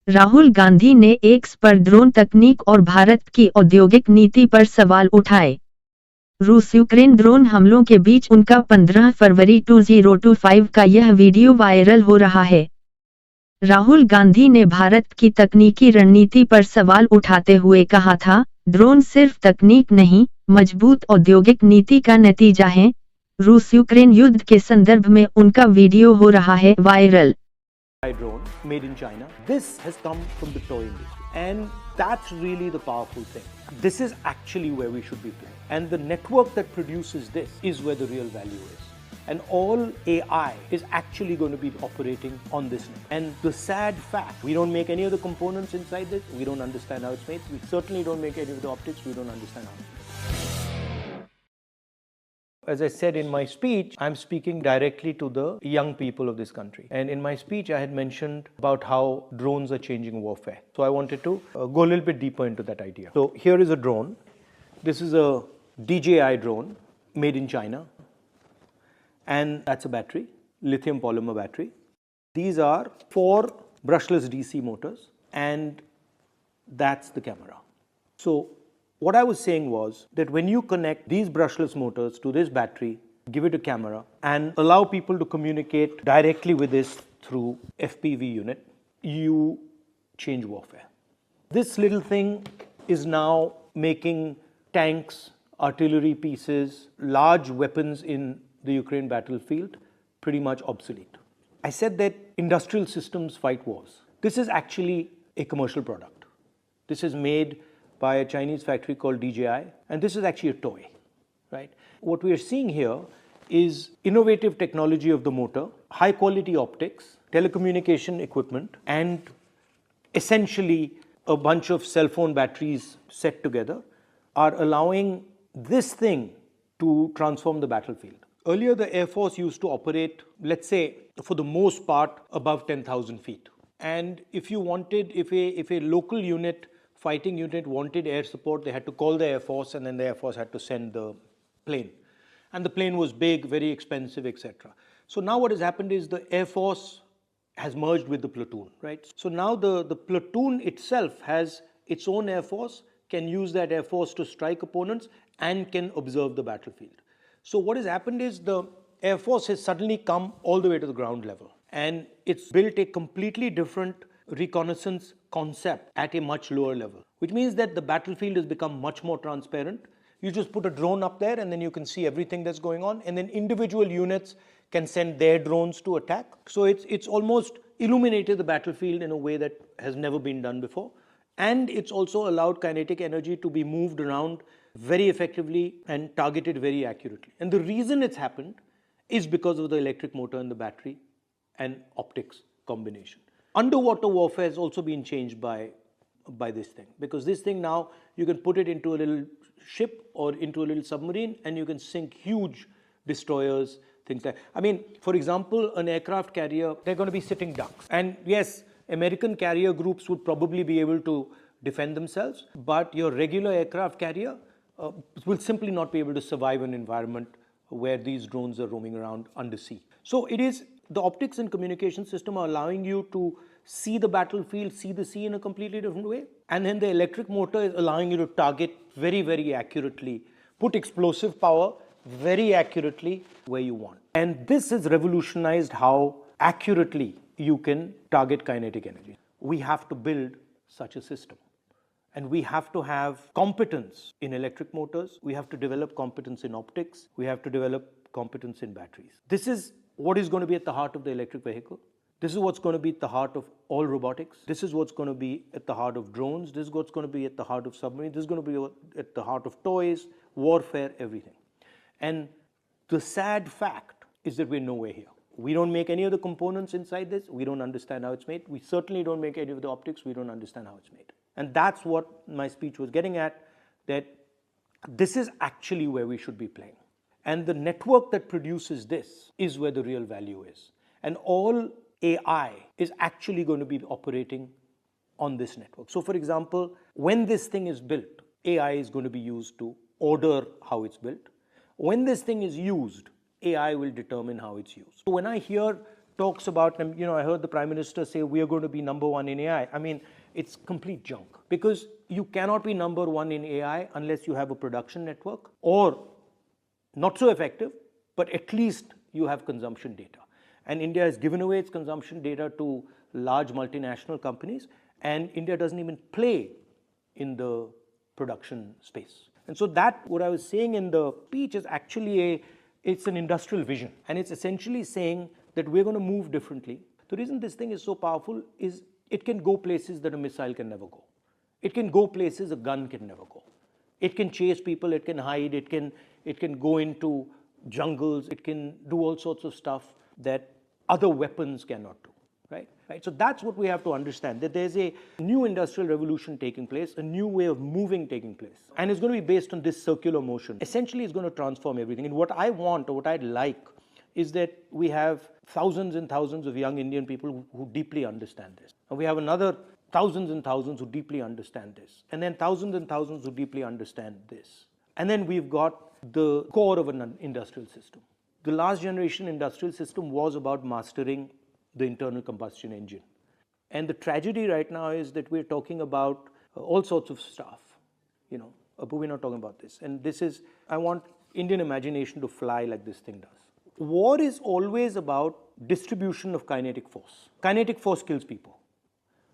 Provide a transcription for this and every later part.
राहुल गांधी ने एक्स पर ड्रोन तकनीक और भारत की औद्योगिक नीति पर सवाल उठाए। रूस यूक्रेन ड्रोन हमलों के बीच उनका 15 फरवरी 2025 का यह वीडियो वायरल हो रहा है। राहुल गांधी ने भारत की तकनीकी रणनीति पर सवाल उठाते हुए कहा था, ड्रोन सिर्फ तकनीक नहीं, मजबूत औद्योगिक नीति का नतीजा है। रूस यूक्रेन युद्ध के संदर्भ में उनका वीडियो हो रहा है viral. Drone made in China. This has come from the toy industry, and that's really the powerful thing. This is actually where we should be playing, and the network that produces this is where the real value is. And all AI is actually going to be operating on this net. And the sad fact, we don't make any of the components inside this. We don't understand how it's made. We certainly don't make any of the optics. We don't understand how it's made. As I said in my speech, I'm speaking directly to the young people of this country. And in my speech, I had mentioned about how drones are changing warfare. So I wanted to go a little bit deeper into that idea. So here is a drone. This is a DJI drone made in China. And that's a battery, lithium polymer battery. These are 4 brushless DC motors, and that's the camera. So what I was saying was that when you connect these brushless motors to this battery, give it a camera, and allow people to communicate directly with this through FPV unit, you change warfare. This little thing is now making tanks, artillery pieces, large weapons in the Ukraine battlefield pretty much obsolete. I said that industrial systems fight wars. This is actually a commercial product. This is made by a Chinese factory called DJI, and this is actually a toy, right? What we are seeing here is innovative technology of the motor, high quality optics, telecommunication equipment, and essentially a bunch of cell phone batteries set together are allowing this thing to transform the battlefield. Earlier, the Air Force used to operate, let's say, for the most part, above 10,000 feet. And if you wanted, if a local unit, fighting unit wanted air support, they had to call the Air Force, and then the Air Force had to send the plane. And the plane was big, very expensive, etc. So now what has happened is the Air Force has merged with the platoon, right? So now the platoon itself has its own Air Force, can use that Air Force to strike opponents, and can observe the battlefield. So what has happened is the Air Force has suddenly come all the way to the ground level, and it's built a completely different reconnaissance concept at a much lower level, which means that the battlefield has become much more transparent. You just put a drone up there and then you can see everything that's going on, and then individual units can send their drones to attack. So it's almost illuminated the battlefield in a way that has never been done before, and it's also allowed kinetic energy to be moved around very effectively and targeted very accurately. And the reason it's happened is because of the electric motor and the battery and optics combination. Underwater warfare has also been changed by this thing, because this thing now you can put it into a little ship or into a little submarine and you can sink huge destroyers, things like, I mean, for example, an aircraft carrier, they're going to be sitting ducks. And yes, American carrier groups would probably be able to defend themselves, but your regular aircraft carrier will simply not be able to survive an environment where these drones are roaming around undersea. So it is, the optics and communication system are allowing you to see the battlefield, see the sea in a completely different way. And then the electric motor is allowing you to target very, very accurately, put explosive power very accurately where you want. And this has revolutionized how accurately you can target kinetic energy. We have to build such a system. And we have to have competence in electric motors. We have to develop competence in optics. We have to develop competence in batteries. This is what is going to be at the heart of the electric vehicle. This is what's going to be at the heart of all robotics. This is what's going to be at the heart of drones. This is what's going to be at the heart of submarines. This is going to be at the heart of toys, warfare, everything. And the sad fact is that we're nowhere here. We don't make any of the components inside this. We don't understand how it's made. We certainly don't make any of the optics. We don't understand how it's made. And that's what my speech was getting at, that this is actually where we should be playing. And the network that produces this is where the real value is. And all AI is actually going to be operating on this network. So for example, when this thing is built, AI is going to be used to order how it's built. When this thing is used, AI will determine how it's used. So when I hear talks about, I heard the Prime Minister say we are going to be number one in AI. I mean, it's complete junk, because you cannot be number one in AI unless you have a production network, or not so effective, but at least you have consumption data. And India has given away its consumption data to large multinational companies, and India doesn't even play in the production space. And so that, what I was saying in the speech, is actually it's an industrial vision, and it's essentially saying that we're going to move differently. The reason this thing is so powerful is it can go places that a missile can never go. It can go places a gun can never go. It can chase people, it can hide, it can go into jungles, it can do all sorts of stuff that other weapons cannot do. Right? So that's what we have to understand, that there's a new industrial revolution taking place, a new way of moving taking place. And it's going to be based on this circular motion. Essentially, it's going to transform everything. And what I want, or what I'd like, is that we have thousands and thousands of young Indian people who deeply understand this. And we have another thousands and thousands who deeply understand this. And then thousands and thousands who deeply understand this. And then we've got the core of an industrial system. The last generation industrial system was about mastering the internal combustion engine. And the tragedy right now is that we're talking about all sorts of stuff, but we're not talking about this. And this is, I want Indian imagination to fly like this thing does. War is always about distribution of kinetic force. Kinetic force kills people.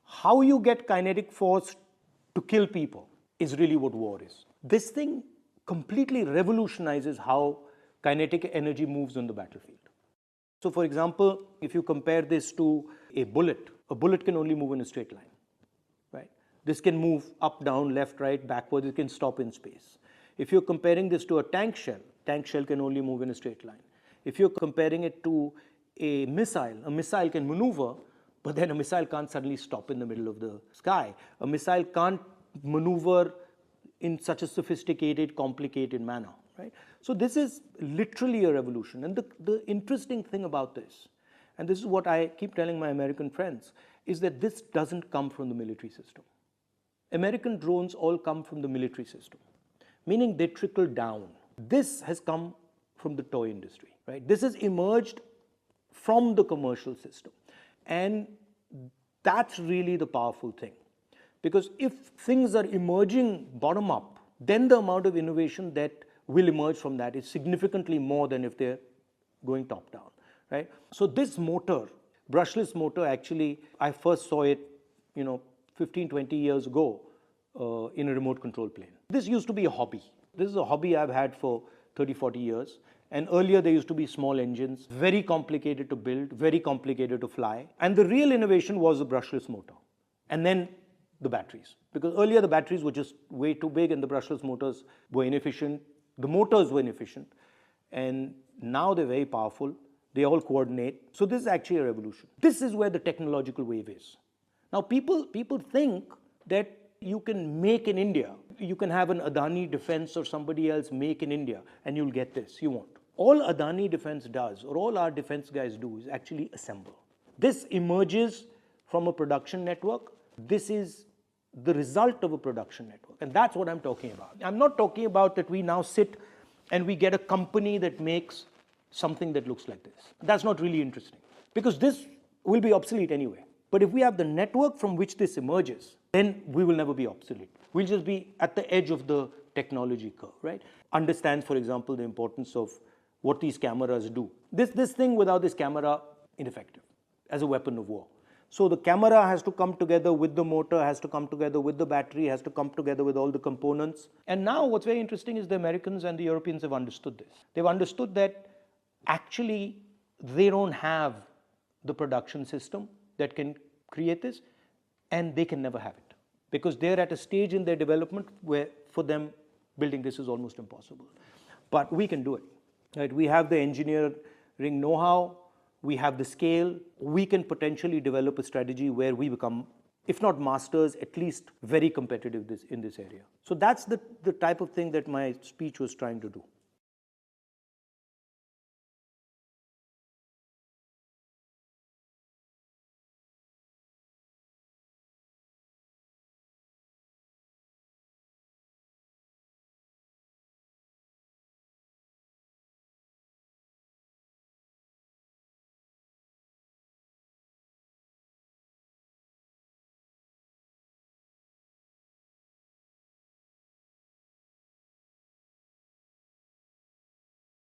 How you get kinetic force to kill people is really what war is. This thing completely revolutionizes how kinetic energy moves on the battlefield. So for example, if you compare this to a bullet can only move in a straight line, right? This can move up, down, left, right, backwards, it can stop in space. If you're comparing this to a tank shell can only move in a straight line. If you're comparing it to a missile can maneuver, but then a missile can't suddenly stop in the middle of the sky. A missile can't maneuver in such a sophisticated, complicated manner. Right? So this is literally a revolution. And the interesting thing about this, and this is what I keep telling my American friends, is that this doesn't come from the military system. American drones all come from the military system, meaning they trickle down. This has come from the toy industry. Right? This has emerged from the commercial system. And that's really the powerful thing. Because if things are emerging bottom up, then the amount of innovation that will emerge from that is significantly more than if they're going top down, right? So this motor, brushless motor, actually, I first saw it, 15, 20 years ago in a remote control plane. This used to be a hobby. This is a hobby I've had for 30, 40 years. And earlier there used to be small engines, very complicated to build, very complicated to fly. And the real innovation was the brushless motor. And then the batteries. Because earlier the batteries were just way too big and the brushless motors were inefficient. The motors were inefficient, and now they're very powerful. They all coordinate. So this is actually a revolution. This is where the technological wave is. Now people think that you can make in India. You can have an Adani Defense or somebody else make in India and you'll get this. You won't. All Adani Defense does, or all our defense guys do, is actually assemble. This emerges from a production network. This is the result of a production network. And that's what I'm talking about. I'm not talking about that we now sit and we get a company that makes something that looks like this. That's not really interesting, because this will be obsolete anyway. But if we have the network from which this emerges, then we will never be obsolete. We'll just be at the edge of the technology curve, right? Understands, for example, the importance of what these cameras do. This thing without this camera, ineffective as a weapon of war. So the camera has to come together with the motor, has to come together with the battery, has to come together with all the components. And now what's very interesting is the Americans and the Europeans have understood this. They've understood that actually they don't have the production system that can create this, and they can never have it. Because they're at a stage in their development where for them building this is almost impossible. But we can do it. Right? We have the engineering know-how. We have the scale. We can potentially develop a strategy where we become, if not masters, at least very competitive in this area. So that's the type of thing that my speech was trying to do.